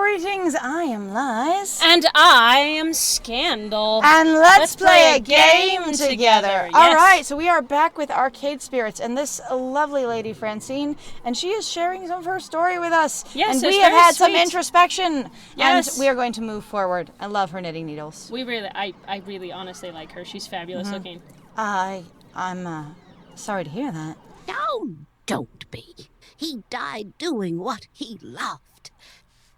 Greetings, I am Lies. And I am Scandal. And let's play a game together. Yes. Alright, so we are back with Arcade Spirits and this lovely lady, Francine, and she is sharing some of her story with us. Yes, and it's we have very had some sweet. introspection. Yes. And we are going to move forward. I love her knitting needles. I really honestly like her. She's fabulous looking. I'm sorry to hear that. No, don't be. He died doing what he loved.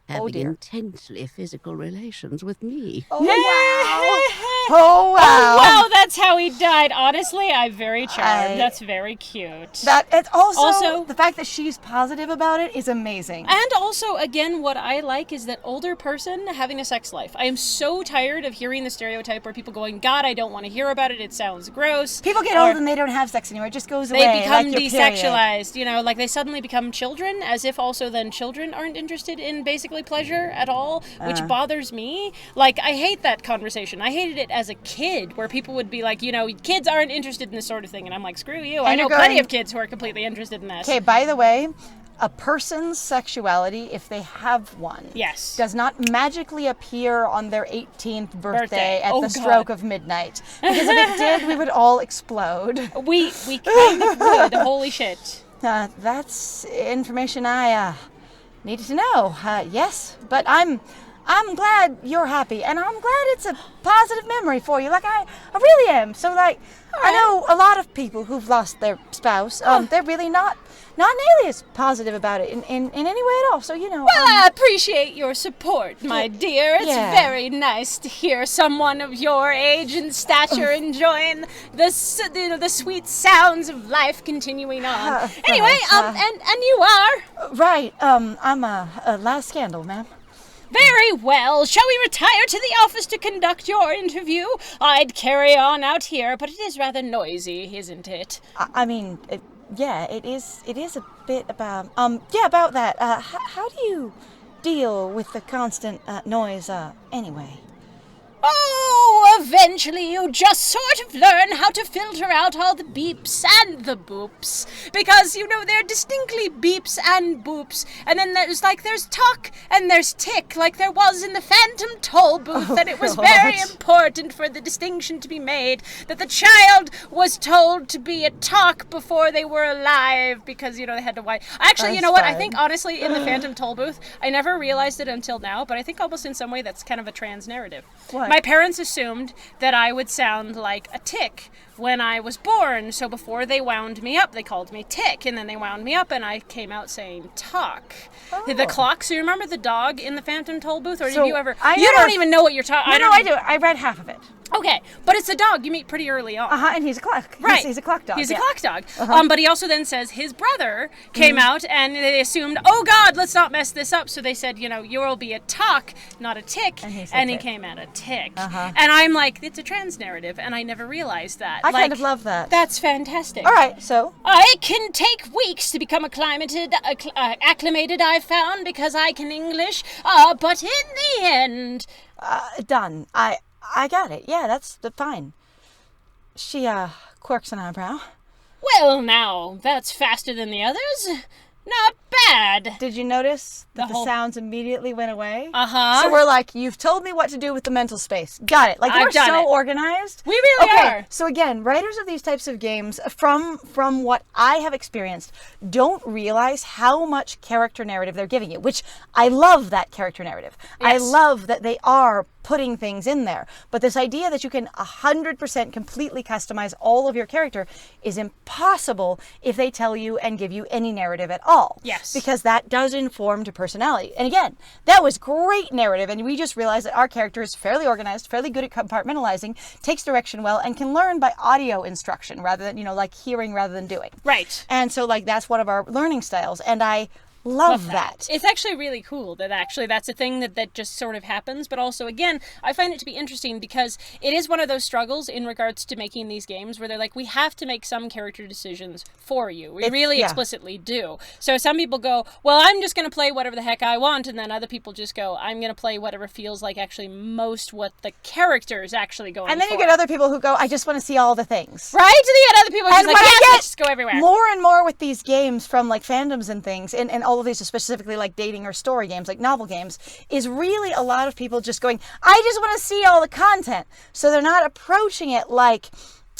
Having dear. intensely physical relations with me. Oh, wow. Oh, wow. Oh, wow, that's how he died. Honestly, I'm very charmed. That's very cute. That it's also Also- the fact that she's positive about it is amazing. And also, again, what I like is that older person having a sex life. I am so tired of hearing the stereotype where people going, God, I don't want to hear about it. It sounds gross. People get Or old and they don't have sex anymore. It just goes away. They become like your period. desexualized, like they suddenly become children, as if also then children aren't interested in basically pleasure at all, which bothers me. Like, I hate that conversation. I hated it as a kid, where people would be like, kids aren't interested in this sort of thing, and I'm like, screw you. I know plenty of kids who are completely interested in this. Okay, by the way, a person's sexuality, if they have one, Yes. does not magically appear on their 18th birthday at Oh, the God. stroke of midnight. Because if it did, we would all explode. We kind of would. Holy shit. That's information I needed to know. Yes, but I'm glad you're happy, and I'm glad it's a positive memory for you. Like I really am. So like, I know a lot of people who've lost their spouse. They're really not nearly as positive about it in any way at all. So Well, I appreciate your support, my dear. It's very nice to hear someone of your age and stature enjoying the sweet sounds of life continuing on. Anyway, and you are? Right. I'm a last Scandal, ma'am. Very well. Shall we retire to the office to conduct your interview? I'd carry on out here, but it is rather noisy, isn't it? I mean, it is a bit about about that. How do you deal with the constant noise anyway? Oh, eventually you just sort of learn how to filter out all the beeps and the boops. Because, they're distinctly beeps and boops. And then there's talk and there's tick, like there was in the Phantom Toll booth. And it was very important for the distinction to be made that the child was told to be a talk before they were alive. Because, they had to wait. Actually, That's what? I fine. think, honestly, in the Phantom Toll booth, I never realized it until now. But I think almost in some way that's kind of a trans narrative. What? My parents assumed that I would sound like a tick when I was born, so before they wound me up, they called me Tick, and then they wound me up, and I came out saying Talk. The clock, so you remember the dog in the Phantom Toll booth, or So did you ever... I You never- don't even know what you're talking... No, I do. I read half of it. Okay, but it's a dog you meet pretty early on. And he's a clock. Right. He's a clock dog. He's yeah. a clock dog. But he also then says his brother came out and they assumed, oh God, let's not mess this up. So they said, you'll be a talk, not a tick. And he said he tick. came out a tick. And I'm like, it's a trans narrative. And I never realized that. I kind of love that. That's fantastic. All right, so I can take weeks to become acclimated, I've found, because I can English. But in the end... done. I got it. Yeah, that's fine. She quirks an eyebrow. Well, now, that's faster than the others. Not bad. Did you notice that the whole- sounds immediately went away? Uh-huh. So we're like, you've told me what to do with the mental space. Got it. Like, I've we're done so it. organized. We really okay, are. So again, writers of these types of games, from what I have experienced, don't realize how much character narrative they're giving you, which I love that character narrative. I Yes. love that they are putting things in there. But this idea that you can 100% completely customize all of your character is impossible if they tell you and give you any narrative at all. Yes. Because that does inform to personality. And again, that was great narrative, and we just realized that our character is fairly organized, fairly good at compartmentalizing, takes direction well, and can learn by audio instruction rather than, like hearing rather than doing. Right. And so that's one of our learning styles, and I love that. It's actually really cool that that's a thing that just sort of happens. But also, again, I find it to be interesting because it is one of those struggles in regards to making these games where they're like, we have to make some character decisions for you. We really explicitly do. So some people go, well, I'm just going to play whatever the heck I want. And then other people just go, I'm going to play whatever feels like actually most what the character is actually going And then you for. get other people who go, I just want to see all the things. Right? And you get other people who's And like, when I yes, get let's just go everywhere. more and more with these games from like fandoms and things, and all of these are specifically like dating or story games, like novel games, is really a lot of people just going, I just want to see all the content. So they're not approaching it like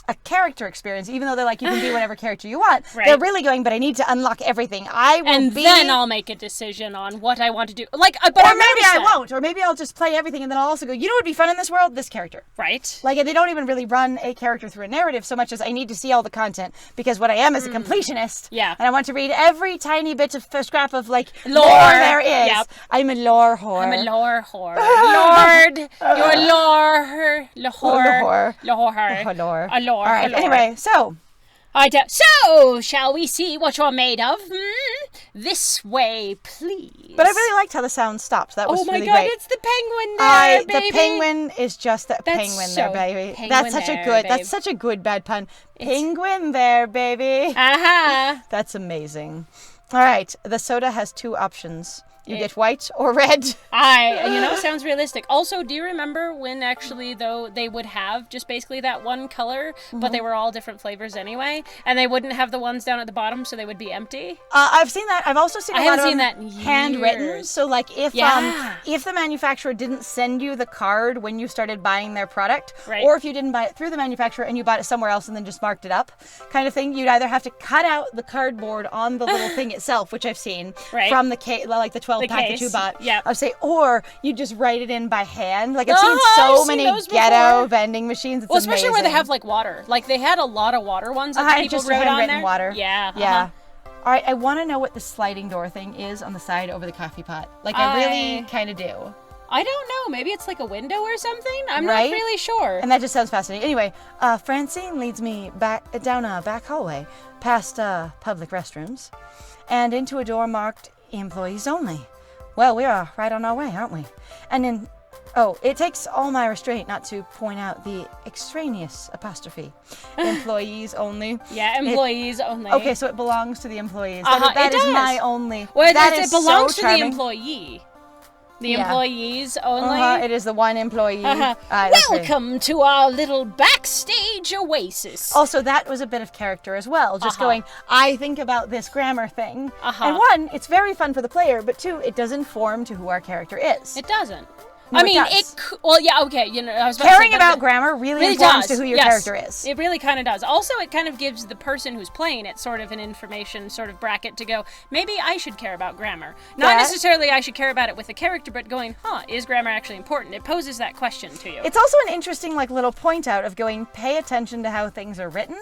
a character experience, even though they're like, you can be whatever character you want. Right. They're really going, but I need to unlock everything. Then I'll make a decision on what I want to do. Like, but or maybe I won't. Or maybe I'll just play everything, and then I'll also go, you know what would be fun in this world? This character. Right. Like, they don't even really run a character through a narrative so much as I need to see all the content, because what I am is a completionist. Yeah. And I want to read every tiny bit of scrap of, like, Lore. there is. Yep. I'm a lore whore. I'm a lore whore. Lord, you're lore. Lore. Lore. A lore. All right, anyway, so... So, shall we see what you're made of? This way, please. But I really liked how the sound stopped. That was oh my really God, great. it's the penguin there, baby. The penguin is just that That's penguin so there, baby. penguin That's such there, a good. babe. That's such a good bad pun. Penguin there, baby. Aha. That's amazing. All right, the soda has two options. You get white or red. Sounds realistic. Also, do you remember when actually, though, they would have just basically that one color, but they were all different flavors anyway, and they wouldn't have the ones down at the bottom, so they would be empty? I've seen that. I've also seen a lot of seen that in handwritten. years. So, like, if Yeah. if the manufacturer didn't send you the card when you started buying their product, Right. or if you didn't buy it through the manufacturer and you bought it somewhere else and then just marked it up, kind of thing, you'd either have to cut out the cardboard on the little thing itself, which I've seen, Right. from the like the 12 pack that you case. bought. Yep. I'd say, or you just write it in by hand. Like, I've seen I've seen many those ghetto before. vending machines. It's Well, especially where they amazing. have, like, water. Like, they had a lot of water ones that people just wrote on handwritten there. water. Yeah. Yeah. All right, I want to know what the sliding door thing is on the side over the coffee pot. Like, I really kind of do. I don't know. Maybe it's like a window or something? I'm Right? not really sure. And that just sounds fascinating. Anyway, Francine leads me down a back hallway, past public restrooms, and into a door marked employees only. Well, we are right on our way, aren't we? And then, it takes all my restraint not to point out the extraneous apostrophe. Employees only. Yeah, employees only. Okay, so it belongs to the employees. Uh-huh, That it is does. my only. Well, it belongs so to the charming. employee. The Yeah. employees only. It is the one employee. Uh-huh. That's great. Welcome to our little backstage oasis. Also, that was a bit of character as well. Just going, I think about this grammar thing. And one, it's very fun for the player, but two, it does inform to who our character is. It doesn't. No, I it mean, does. well, yeah, okay. I was about to Caring say, about grammar really informs to who your character is. It really kind of does. Also, it kind of gives the person who's playing it sort of an information sort of bracket to go, maybe I should care about grammar. Not necessarily I should care about it with the character, but going, is grammar actually important? It poses that question to you. It's also an interesting little point out of going, pay attention to how things are written,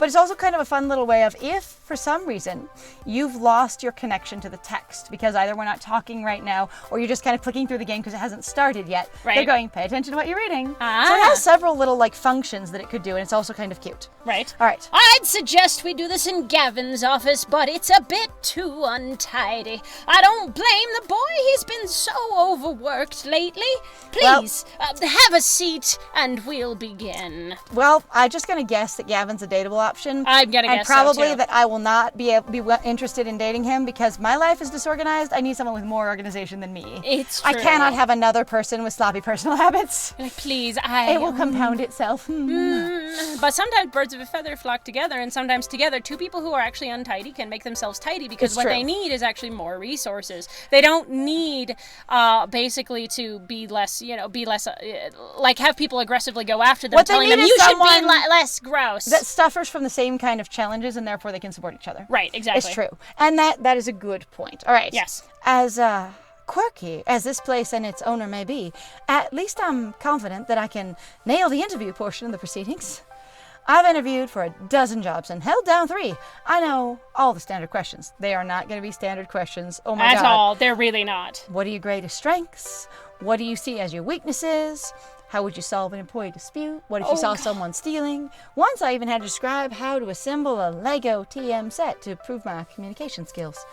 but it's also kind of a fun little way of, if for some reason you've lost your connection to the text because either we're not talking right now or you're just kind of clicking through the game because it hasn't started yet, they're going, pay attention to what you're reading. So it has several little functions that it could do, and it's also kind of cute. Right. All right. I'd suggest we do this in Gavin's office, but it's a bit too untidy. I don't blame the boy. He's been so overworked lately. Please, have a seat and we'll begin. Well, I'm just going to guess that Gavin's a dateable option. I'm going to guess so, probably too. that I will not be interested in dating him because my life is disorganized. I need someone with more organization than me. It's true. I cannot have another person with sloppy personal habits. Like, please, It will compound itself. But sometimes birds of a feather flock together, and sometimes together, two people who are actually untidy can make themselves tidy because It's what true. they need is actually more resources. They don't need, basically, to be less, like have people aggressively go after them, What they telling need them is you should be someone less gross. That suffers from the same kind of challenges, and therefore they can support each other. Right, exactly. It's true. And that is a good point. All right. Yes. As quirky as this place and its owner may be, at least I'm confident that I can nail the interview portion of the proceedings. I've interviewed for 12 jobs and held down 3. I know all the standard questions. They are not going to be standard questions. Oh my God. At all. They're really not. What are your greatest strengths? What do you see as your weaknesses? How would you solve an employee dispute? What if you saw someone stealing? Once I even had to describe how to assemble a Lego TM set to prove my communication skills.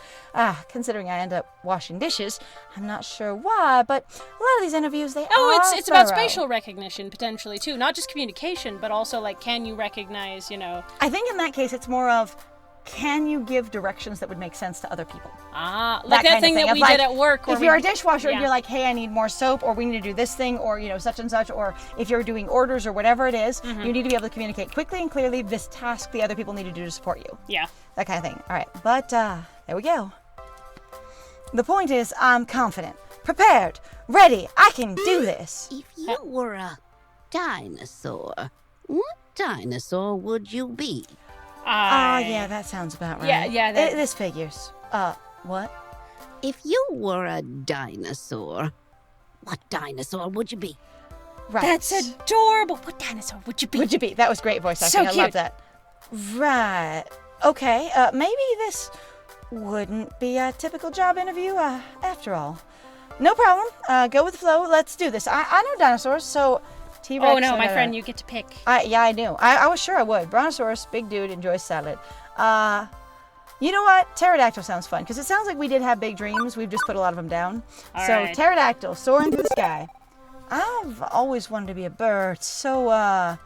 Considering I end up washing dishes, I'm not sure why, but a lot of these interviews, they are It's about thorough. spatial recognition, potentially, too. Not just communication, but also, can you recognize, I think in that case, it's more of, can you give directions that would make sense to other people? Like that kind of thing that of we did at work. If you're a dishwasher and you're like, hey, I need more soap, or we need to do this thing, or, such and such, or if you're doing orders or whatever it is, you need to be able to communicate quickly and clearly this task the other people need to do to support you. Yeah. That kind of thing. All right. But there we go. The point is, I'm confident, prepared, ready. I can do this. If you were a dinosaur, what dinosaur would you be? Yeah, that sounds about right. Yeah. This figures. What? If you were a dinosaur, what dinosaur would you be? Right. That's adorable. What dinosaur would you be? Would you be? That was great voice So acting. I love cute. that. Right. Okay. Maybe this wouldn't be a typical job interview after all. No problem. Go with the flow. Let's do this. I know dinosaurs, so T-Rex. Oh no, my friend, you get to pick. Yeah, I knew. I was sure I would. Brontosaurus, big dude, enjoys salad. You know what? Pterodactyl sounds fun because it sounds like we did have big dreams. We've just put a lot of them down. All So right. pterodactyl, soaring through the sky. I've always wanted to be a bird. So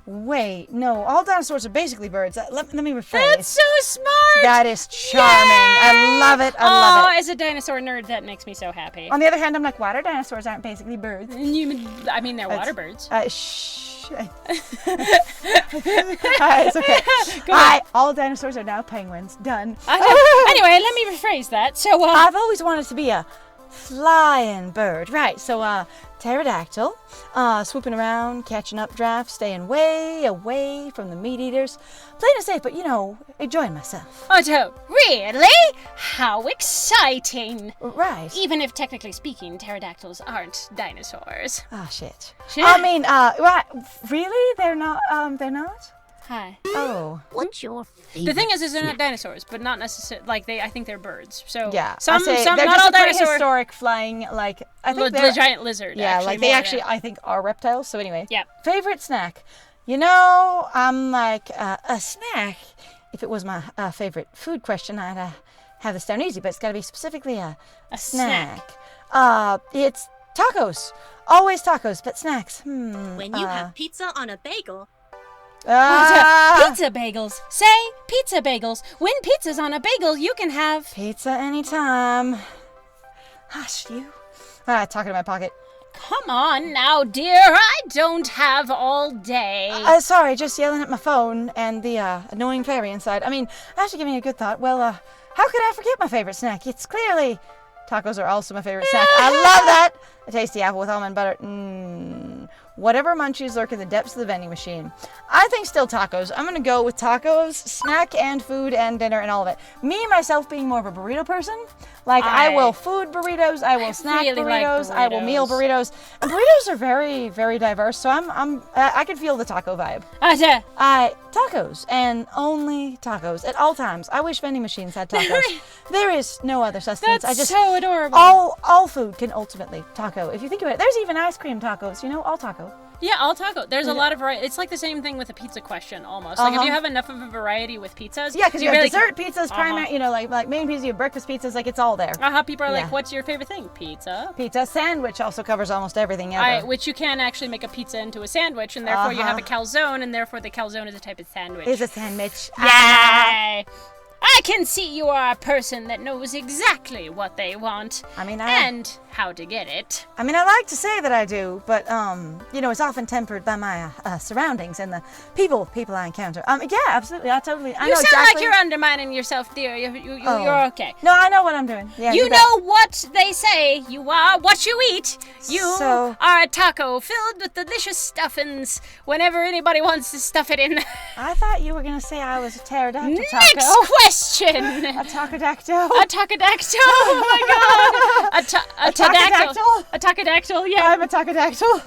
wait, no, all dinosaurs are basically birds. Let me rephrase. That's so smart. That is charming. I love it. I love it. As a dinosaur nerd, that makes me so happy. On the other hand, I'm like, why do dinosaurs aren't basically birds? I mean, they're water birds. Shh. It's okay. All dinosaurs are now penguins. Done. Anyway, let me rephrase that. So, I've always wanted to be a flying bird. Right. So, pterodactyl, swooping around, catching updrafts, staying way away from the meat eaters. Playing it safe, but, enjoying myself. Otto, really? How exciting! Right. Even if technically speaking, pterodactyls aren't dinosaurs. Oh, shit. Shit. I mean, right. Really? They're not, they're not? Hi. Oh. What's your favorite? The thing is they're not dinosaurs, but not necessarily. Like I think they're birds. So Yeah. some, they're not just all a pretty dinosaurs. historic flying, I think The they're... giant lizard. Yeah, actually, they more actually, than- I think, are reptiles. So anyway. Yep. Favorite snack? I'm like, a snack. If it was my favorite food question, I'd have this down easy, but it's got to be specifically a snack. It's tacos. Always tacos, but snacks. When you have pizza on a bagel, Pizza bagels. Say pizza bagels. When pizza's on a bagel, you can have. Pizza anytime. Hush, you. Talking to my pocket. Come on now, dear. I don't have all day. Sorry, just yelling at my phone and the annoying fairy inside. I mean, after giving it a good thought, well, how could I forget my favorite snack? It's clearly... Tacos are also my favorite snack. I love that! A tasty apple with almond butter. Whatever munchies lurk in the depths of the vending machine. I think still tacos. I'm going to go with tacos, snack and food and dinner and all of it. Me, myself, being more of a burrito person. I will food burritos, I will snack really like burritos, I will meal burritos. And burritos are very, very diverse, so I can feel the taco vibe. Tacos, and only tacos at all times. I wish vending machines had tacos. There is no other sustenance. That's so adorable. All food can ultimately taco. If you think about it, there's even ice cream tacos. All taco. Yeah, all taco. There's a lot of variety. It's like the same thing with a pizza question, almost. Like, if you have enough of a variety with pizzas... Yeah, because you have really dessert pizzas, primary, like main pizzas, you have breakfast pizzas, like it's all there. People are Yeah. like, what's your favorite thing? Pizza. Pizza sandwich also covers almost everything ever. Which you can actually make a pizza into a sandwich, and therefore you have a calzone, and therefore the calzone is a type of sandwich. Is a sandwich. Yay! I can see you are a person that knows exactly what they want and how to get it. I like to say that I do, but it's often tempered by my surroundings and the people I encounter. Yeah, absolutely. I know You sound exactly. like you're undermining yourself, dear. You're okay. No, I know what I'm doing. Yeah, You bet. know what they say. You are what you eat. You So- are a taco filled with delicious stuffings whenever anybody wants to stuff it in. I thought you were gonna say I was a pterodactyl Next taco. question. A tacodactyl. A tacodactyl. Oh my god. A tacodactyl? A tacodactyl, yeah. I'm a tacodactyl.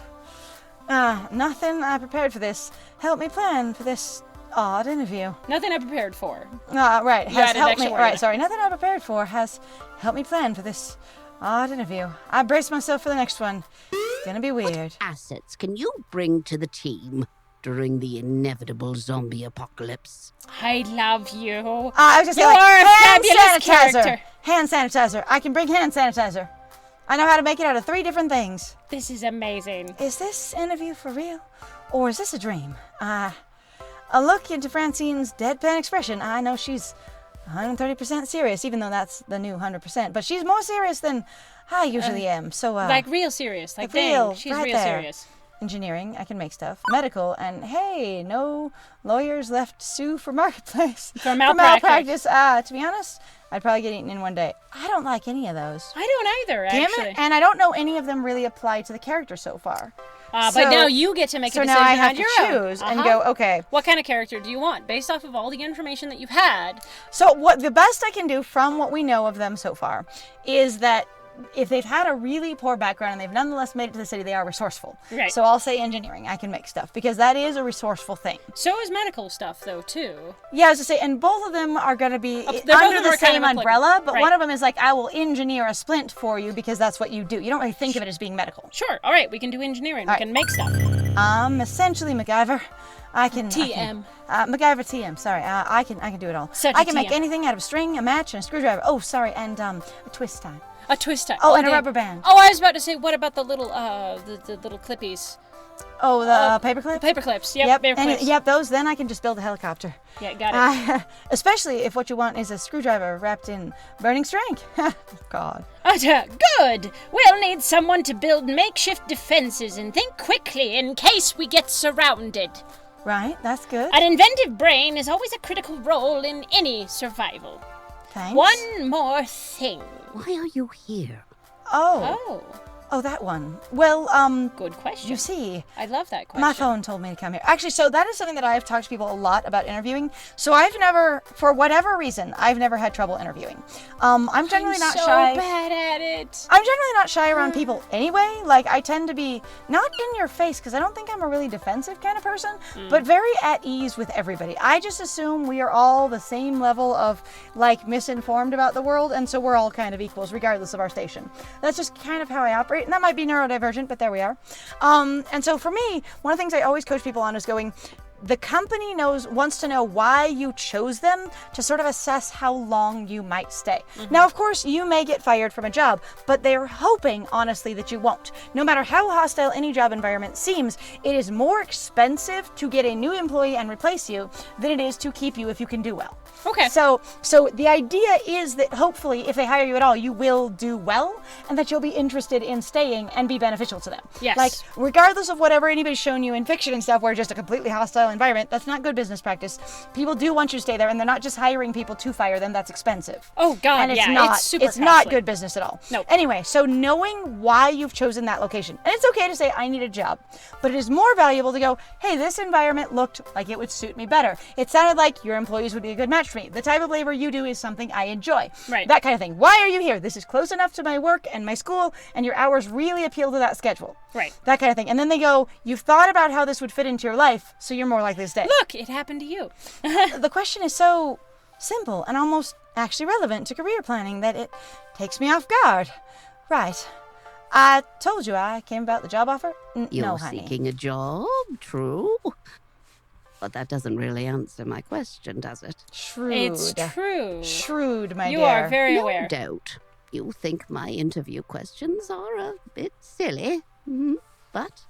Nothing I prepared for this. Help me plan for this odd interview. Nothing I prepared for. Right. You Has added helped extra me. word. Right. Sorry. Nothing I prepared for has helped me plan for this odd interview. I braced myself for the next one. It's gonna be weird. Assets can you bring to the team during the inevitable zombie apocalypse? I love you. I was just You're saying, a hand fabulous sanitizer. character. Hand sanitizer. I can bring hand sanitizer. I know how to make it out of 3 different things. This is amazing. Is this interview for real, or is this a dream? A look into Francine's deadpan expression. I know she's 130% serious, even though that's the new 100%. But she's more serious than I usually am. So, Like real serious. Like real, dang, she's right real there. serious. engineering, I can make stuff. Medical, and hey, no lawyers left to sue for marketplace. For malpractice. To be honest, I'd probably get eaten in one day. I don't like any of those. I don't either, Damn actually. it. And I don't know any of them really apply to the character so far. But now you get to make a decision So now I have on to your own. choose and go, okay. What kind of character do you want, based off of all the information that you've had? So what the best I can do from what we know of them so far is that if they've had a really poor background and they've nonetheless made it to the city, they are resourceful. Right. So I'll say engineering. I can make stuff because that is a resourceful thing. So is medical stuff, though, too. Yeah, I was to say, and both of them are going to be Both of under them the are kind same of umbrella, but right. one of them is like, I will engineer a splint for you because that's what you do. You don't really think of it as being medical. Sure. All right, we can do engineering. All We can make stuff. Essentially MacGyver. TM. MacGyver TM. Sorry, I can do it all. Such a I can make TM. anything out of a string, a match, and a screwdriver. Oh, sorry, and a twist tie. A twist tie. Oh, and a damn. rubber band. Oh, I was about to say, what about the little, the little clippies? Oh, the paperclip? Paper clips. Yep, paper clips. Yep, those. Then I can just build a helicopter. Yeah, got it. Especially if what you want is a screwdriver wrapped in burning string. God. Good. We'll need someone to build makeshift defenses and think quickly in case we get surrounded. Right, that's good. An inventive brain is always a critical role in any survival. Thanks. One more thing. Why are you here? Oh, that one. Well, Good question. you see, I love that question. my phone told me to come here. Actually, so that is something that I've talked to people a lot about interviewing. So I've never, for whatever reason, I've never had trouble interviewing. I'm generally not so shy. bad at it. I'm generally not shy around people anyway. Like, I tend to be not in your face because I don't think I'm a really defensive kind of person, but very at ease with everybody. I just assume we are all the same level of, like, misinformed about the world, and so we're all kind of equals regardless of our station. That's just kind of how I operate, and that might be neurodivergent, but there we are. And so for me, one of the things I always coach people on is going, the company wants to know why you chose them to sort of assess how long you might stay. Now, of course, you may get fired from a job, but they're hoping, honestly, that you won't. No matter how hostile any job environment seems, it is more expensive to get a new employee and replace you than it is to keep you if you can do well. Okay. So the idea is that hopefully, if they hire you at all, you will do well, and that you'll be interested in staying and be beneficial to them. Yes. Like, regardless of whatever anybody's shown you in fiction and stuff, where it's just a completely hostile environment, that's not good business practice. People do want you to stay there, and they're not just hiring people to fire them. That's expensive. Oh, God, and it's yeah, not, it's super not costly. good business at all. Nope. Anyway, so knowing why you've chosen that location, and it's okay to say, I need a job, but it is more valuable to go, hey, this environment looked like it would suit me better. It sounded like your employees would be a good match for me. The type of labor you do is something I enjoy. Right. That kind of thing. Why are you here? This is close enough to my work and my school, and your hours really appeal to that schedule. Right. That kind of thing. And then they go, you've thought about how this would fit into your life, so you're more likely to stay. Look, it happened to you. The question is so simple and almost actually relevant to career planning that it takes me off guard. Right. I told you I came about the job offer. You're No, honey. seeking a job, true. But that doesn't really answer my question, does it? Shrewd. It's true. Shrewd, my You dear. are very No aware. doubt. You think my interview questions are a bit silly, but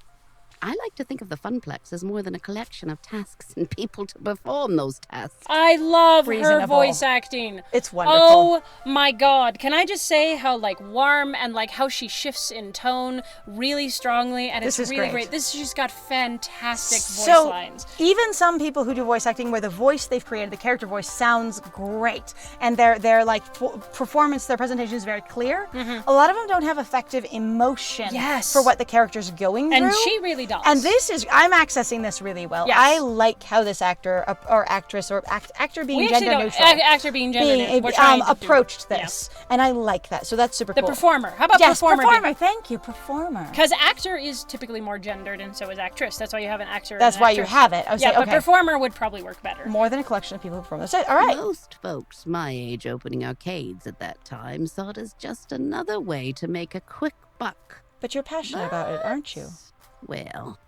I like to think of the Funplex as more than a collection of tasks and people to perform those tasks. I love her Reasonable. voice acting. It's wonderful. Oh my God. Can I just say how warm and how she shifts in tone really strongly, and This it's is really great. great. She's got fantastic voice So, lines. even some people who do voice acting where the voice they've created, the character voice, sounds great, and their performance, their presentation is very clear, a lot of them don't have effective emotion Yes. for what the character's going through. And she really does. And I'm accessing this really well. Yes. I like how this actor or actress or actor being we actually gender don't, neutral, actor being gender neutral. We're trying to do- approached this, and I like that. So that's super The cool. performer. How about Yes, performer? performer. Thank you, performer. Because actor is typically more gendered, and so is actress. That's why you have an actor. That's and an why you actress. have it. I was Yeah, saying, but okay, performer would probably work better. more than a collection of people who perform. That's it. All right. Most folks my age opening arcades at that time saw it as just another way to make a quick buck. But you're passionate about it, aren't you? Well,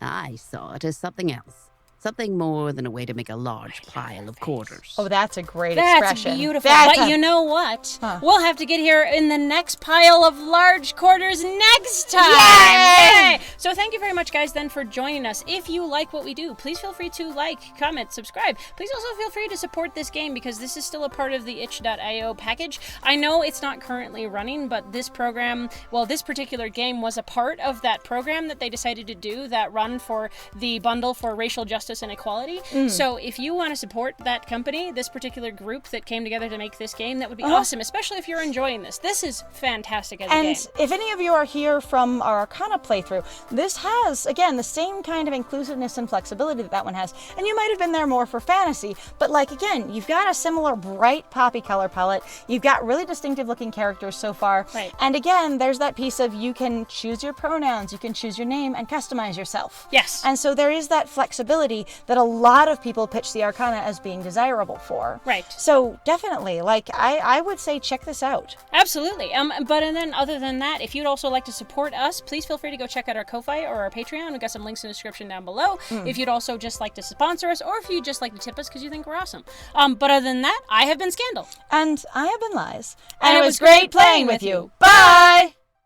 I saw it as something else. Something more than a way to make a large pile of quarters. Oh, that's a great That's expression. beautiful. But you know what? We'll have to get here in the next pile of large quarters next time. Yay! So thank you very much, guys, then, for joining us. If you like what we do, please feel free to like, comment, subscribe. Please also feel free to support this game because this is still a part of the itch.io package. I know it's not currently running, but this program, well, this particular game was a part of that program that they decided to do, that run for the bundle for racial justice and equality. So if you want to support that company, this particular group that came together to make this game, that would be awesome, especially if you're enjoying this. This is fantastic as a game. And if any of you are here from our Arcana playthrough, this has, again, the same kind of inclusiveness and flexibility that one has. And you might have been there more for fantasy, but like, again, you've got a similar bright poppy color palette. You've got really distinctive looking characters so far. Right. And again, there's that piece of you can choose your pronouns, you can choose your name and customize yourself. Yes. And so there is that flexibility that a lot of people pitch the Arcana as being desirable for. Right. So definitely, like, I would say check this out. Absolutely. But and then other than that, if you'd also like to support us, please feel free to go check out our Ko-Fi or our Patreon. We've got some links in the description down below. If you'd also just like to sponsor us, or if you'd just like to tip us because you think we're awesome. But other than that, I have been Scandal. And I have been Lies. And it was great playing with you. Bye!